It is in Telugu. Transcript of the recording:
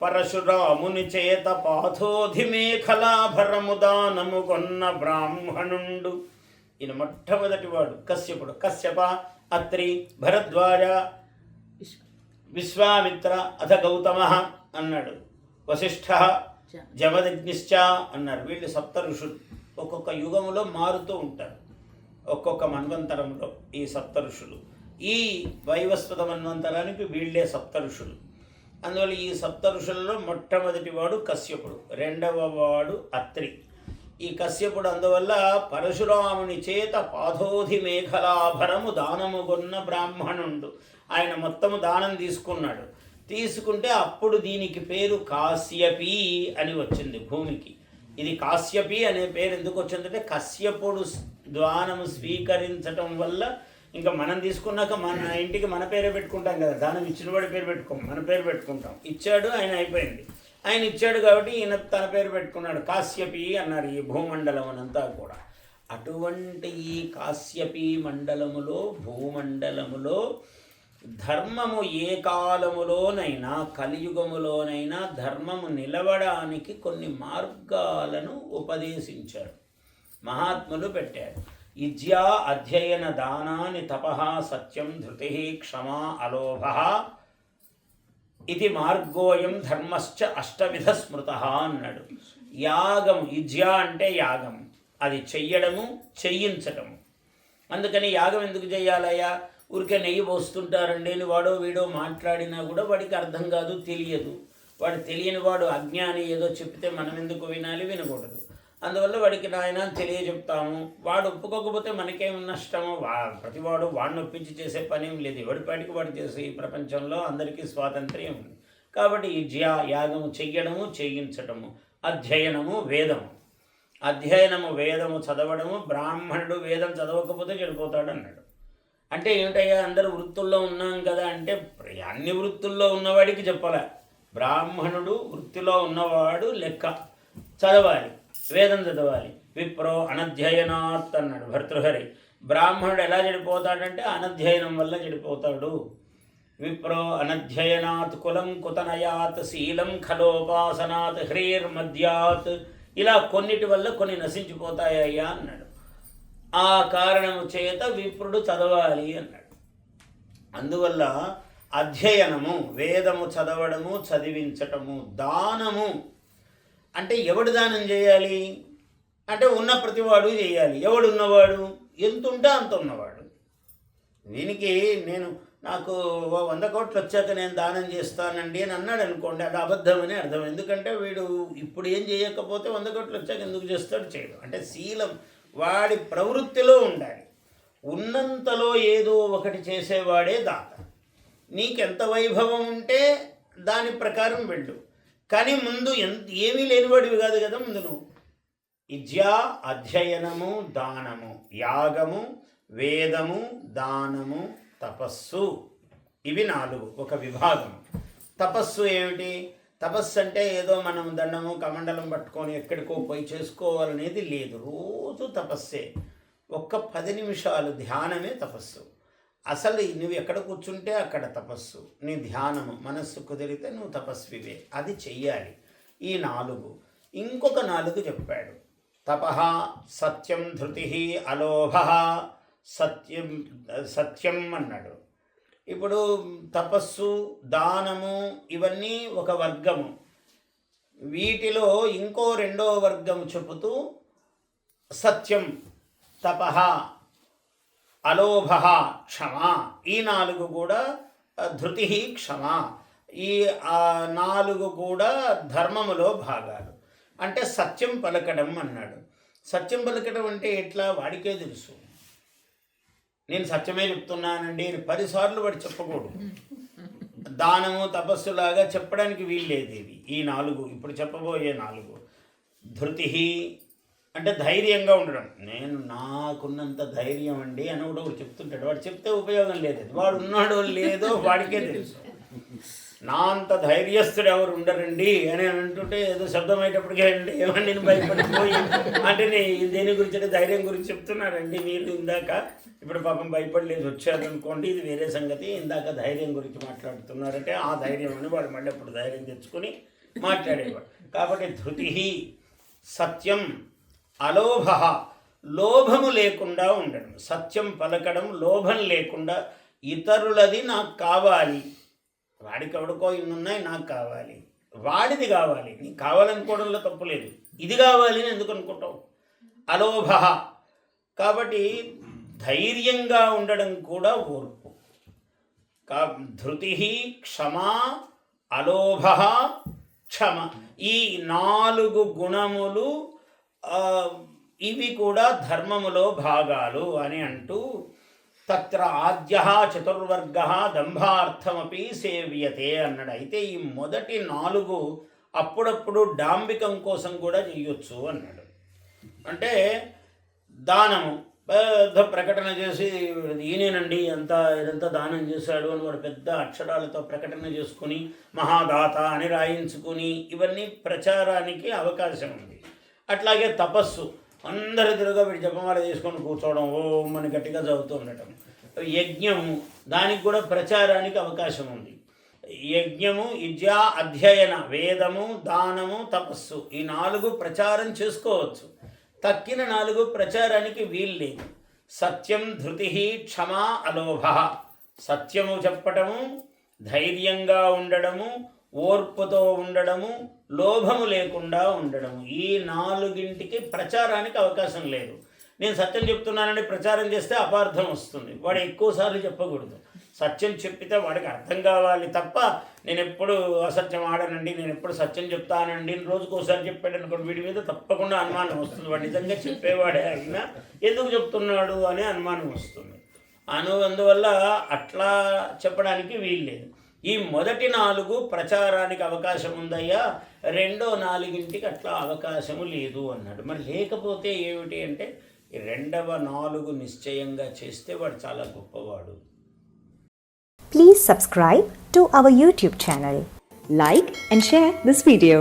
పరశురాముని చేత పాథోధిమేఖలాభరము దానము కొన్న బ్రాహ్మణుండు. ఈయన మొట్టమొదటి వాడు కశ్యపుడు. కశ్యప, అత్రి, భరద్వాజ, విశ్వామిత్ర, అథ గౌతమ అన్నాడు. వశిష్ఠ, జమదగ్నిశ్చ అన్నారు. వీళ్ళు సప్త ఋషులు. ఒక్కొక్క యుగములో మారుతూ ఉంటారు, ఒక్కొక్క మన్వంతరంలో ఈ సప్త ఋషులు. ఈ వైవస్వత మన్వంతరానికి వీళ్ళే సప్త ఋషులు. అందువల్ల ఈ సప్త ఋషులలో మొట్టమొదటి వాడు కశ్యపుడు, రెండవ వాడు అత్రి. ఈ కశ్యపుడు అందువల్ల పరశురాముని చేత పాథోధి మేఖలాభరము దానము కొన్న బ్రాహ్మణుండు. ఆయన మొత్తము దానం తీసుకున్నాడు. తీసుకుంటే అప్పుడు దీనికి పేరు కాశ్యపి అని వచ్చింది భూమికి. ఇది కాశ్యపి అనే పేరు ఎందుకు వచ్చిందంటే కశ్యపుడు దానము స్వీకరించటం వల్ల. ఇంకా మనం తీసుకున్నాక మన ఇంటికి మన పేరే పెట్టుకుంటాం కదా, దానం ఇచ్చిన వాడి పేరు పెట్టుకోం, మన పేరు పెట్టుకుంటాం. ఇచ్చాడు ఆయన, అయిపోయింది. ఆయన ఇచ్చాడు కాబట్టి ఈయన తన పేరు పెట్టుకున్నాడు. కాశ్యపి అన్నారు ఈ భూమండలం అనంతా కూడా. అటువంటి ఈ కాశ్యపి మండలములో, భూమండలములో ధర్మము ఏ కాలములోనైనా, కలియుగములోనైనా ధర్మము నిలవడానికి కొన్ని మార్గాలను ఉపదేశించాడు, మహాత్ములు పెట్టారు. విద్యా అధ్యయన దానాని తపః సత్యం ధృతి క్షమా అలోభ ఇది మార్గోయం ధర్మశ్చ అష్టవిధ స్మృత అన్నాడు. యాగం, విద్య అంటే యాగం, అది చెయ్యడము, చెయ్యించటము. అందుకని యాగం ఎందుకు చేయాలయ్యా? ఊరికే నెయ్యి పోస్తుంటారండి అని వాడో వీడో మాట్లాడినా కూడా వాడికి అర్థం కాదు, తెలియదు. వాడు తెలియని వాడు అజ్ఞాని, ఏదో చెప్తే మనం ఎందుకు వినాలి? వినకూడదు. అందువల్ల వాడికి నాయన తెలియజెప్తాము. వాడు ఒప్పుకోకపోతే మనకేం నష్టము? ప్రతివాడు వాడిని ఒప్పించి చేసే పని ఏం లేదు. ఎవడిపాటికి వాడు చేసే ఈ ప్రపంచంలో అందరికీ స్వాతంత్ర్యం ఉంది. కాబట్టి ఈ యాగము చెయ్యడము, చేయించటము. అధ్యయనము, వేదము. అధ్యయనము, వేదము చదవడము. బ్రాహ్మణుడు వేదం చదవకపోతే చెడిపోతాడు అన్నాడు. అంటే ఏమిటయ్యా, అందరూ వృత్తుల్లో ఉన్నాం కదా అంటే అన్ని వృత్తుల్లో ఉన్నవాడికి చెప్పాలి. బ్రాహ్మణుడు వృత్తిలో ఉన్నవాడు లెక్క, చదవాలి, వేదం చదవాలి. విప్రో అనధ్యయనాత్ అన్నాడు భర్తృహరి. బ్రాహ్మణుడు ఎలా చెడిపోతాడంటే అనధ్యయనం వల్ల చెడిపోతాడు. విప్రో అనధ్యయనాత్ కులం కుతనయాత్ శీలం ఖలోపాసనాత్ హ్రీర్మద్యాత్. ఇలా కొన్నిటి వల్ల కొన్ని నశించిపోతాయ్యా అన్నాడు. ఆ కారణము చేత విప్రుడు చదవాలి అన్నాడు. అందువల్ల అధ్యయనము, వేదము చదవడము, చదివించటము. దానము అంటే ఎవడు దానం చేయాలి అంటే ఉన్న ప్రతివాడు చేయాలి. ఎవడున్నవాడు? ఎంత ఉంటే అంత ఉన్నవాడు. దీనికి నాకు 100 కోట్లు వచ్చాక నేను దానం చేస్తానండి అని అన్నాడు అనుకోండి, అది అబద్ధమని అర్థం. ఎందుకంటే వీడు ఇప్పుడు ఏం చేయకపోతే 100 కోట్లు వచ్చాక ఎందుకు చేస్తాడు? చేయడు. అంటే శీలం వాడి ప్రవృత్తిలో ఉండాలి. ఉన్నంతలో ఏదో ఒకటి చేసేవాడే దాత. నీకెంత వైభవం ఉంటే దాని ప్రకారం వెళ్ళు. కానీ ముందు ఏమీ లేనివాడివి కాదు కదా. ముందు నువ్వు విద్యా, అధ్యయనము, దానము, యాగము, వేదము, దానము, తపస్సు, ఇవి 4 ఒక విభాగం. తపస్సు ఏమిటి? తపస్సు అంటే ఏదో మనం దండము కమండలం పట్టుకొని ఎక్కడికో పోయి చేసుకోవాలనేది లేదు. రోజు తపస్సే. ఒక్క 10 నిమిషాలు ధ్యానమే తపస్సు. అసలు నువ్వు ఎక్కడ కూర్చుంటే అక్కడ తపస్సు. నీ ధ్యానము, మనస్సు కుదిరితే నువ్వు తపస్వివే. అది చెయ్యాలి. ఈ 4. ఇంకొక 4 చెప్పాడు. తపః సత్యం ధృతి అలోభ. సత్యం అన్నాడు. ఇప్పుడు తపస్సు, దానము ఇవన్నీ ఒక వర్గము. వీటిలో ఇంకో 2వ వర్గము చెబుతూ సత్యం, తపః, అలోభ, క్షమ. ఈ 4 కూడా ధృతి, క్షమ. ఈ 4 కూడా ధర్మములో భాగాలు. అంటే సత్యం పలకడం అన్నాడు. సత్యం పలకడం అంటే ఎట్లా? వాడికే తెలుసు. నేను సత్యమే చెప్తున్నానండి 10 సార్లు వాడు చెప్పకూడదు. దానము, తపస్సులాగా చెప్పడానికి వీల్లేదు. ఇవి ఈ 4 ఇప్పుడు చెప్పబోయే 4. ధృతి అంటే ధైర్యంగా ఉండడం. నేను నాకున్నంత ధైర్యం అండి అని ఒకటి చెప్తుంటాడు. వాడు చెప్తే ఉపయోగం లేదు. వాడు ఉన్నాడో లేదో వాడికే తెలుసు. నా అంత ధైర్యస్తుడు ఎవరు ఉండరండి అని అంటుంటే ఏదో శబ్దం అయ్యేటప్పటికే అండి ఏమని నేను భయపడిపోయి అంటే దేని గురించి ధైర్యం గురించి చెప్తున్నారండి మీరు ఇందాక. ఇప్పుడు పాపం భయపడలేదు వచ్చారనుకోండి, ఇది వేరే సంగతి. ఇందాక ధైర్యం గురించి మాట్లాడుతున్నారంటే ఆ ధైర్యం అని వాడు మళ్ళీ అప్పుడు ధైర్యం తెచ్చుకొని మాట్లాడేవాడు. కాబట్టి ధృతి సత్యం, అలోభ లోభము లేకుండా ఉండడం, సత్యం పలకడం, లోభం లేకుండా. ఇతరులది నాకు కావాలి, వాడికి ఎవడికో ఇన్నున్నాయి నాకు కావాలి, వాడిది కావాలి, నీకు కావాలనుకోవడంలో తప్పు లేదు. ఇది కావాలి అని ఎందుకు అనుకుంటావు? అలోభ. కాబట్టి ధైర్యంగా ఉండడం కూడా ఓర్పు. ధృతి, క్షమా, అలోభ, క్షమ, ఈ 4 గుణములు ఇవి కూడా ధర్మములో భాగాలు అని అంటూ తత్ర ఆద్య చతుర్వర్గ దంభార్థమపి సేవ్యతే అన్నాడు. అయితే ఈ మొదటి 4 అప్పుడప్పుడు డాంబికం కోసం కూడా చేయొచ్చు అన్నాడు. అంటే దానము పెద్ద ప్రకటన చేసి ఈయనేనండి ఇదంతా దానం చేశాడు అని వాడు పెద్ద అక్షరాలతో ప్రకటన చేసుకుని మహాదాత అని రాయించుకుని ఇవన్నీ ప్రచారానికి అవకాశం ఉంది. అట్లాగే తపస్సు, అందరి ఎదురుగా వీడి జపమాల తీసుకొని కూర్చోవడం, ఓం అని గట్టిగా చదువుతూ ఉండటం. యజ్ఞము, దానికి కూడా ప్రచారానికి అవకాశం ఉంది. యజ్ఞము, విద్యా అధ్యయన, వేదము, దానము, తపస్సు, ఈ 4 ప్రచారం చేసుకోవచ్చు. తక్కిన 4 ప్రచారానికి వీల్లేదు. సత్యం, ధృతి, క్షమ, అలోభ. సత్యము చెప్పటము, ధైర్యంగా ఉండడము, ఓర్పుతో ఉండడము, లోభము లేకుండా ఉండడము. ఈ 4ంటికి ప్రచారానికి అవకాశం లేదు. నేను సత్యం చెప్తున్నానని ప్రచారం చేస్తే అపార్థం వస్తుంది. వాడు ఎక్కువసార్లు చెప్పకూడదు. సత్యం చెప్పితే వాడికి అర్థం కావాలి తప్ప నేను ఎప్పుడు అసత్యం ఆడనండి, నేను ఎప్పుడు సత్యం చెప్తానండి రోజుకోసారి చెప్పాడు అనుకోండి, వీడి మీద తప్పకుండా అనుమానం వస్తుంది. వాడు నిజంగా చెప్పేవాడే అయినా ఎందుకు చెప్తున్నాడు అనే అనుమానం వస్తుంది. అందువల్ల అట్లా చెప్పడానికి వీల్లేదు. ఈ మొదటి 4 ప్రచారానికి అవకాశం ఉందయ్యా, రెండో 4ంటికి అట్లా అవకాశము లేదు అన్నాడు. మరి లేకపోతే ఏమిటి అంటే ఈ రెండవ 4 నిశ్చయంగా చేస్తే వాడు చాలా గొప్పవాడు. Please subscribe to our YouTube channel. Like and share this video.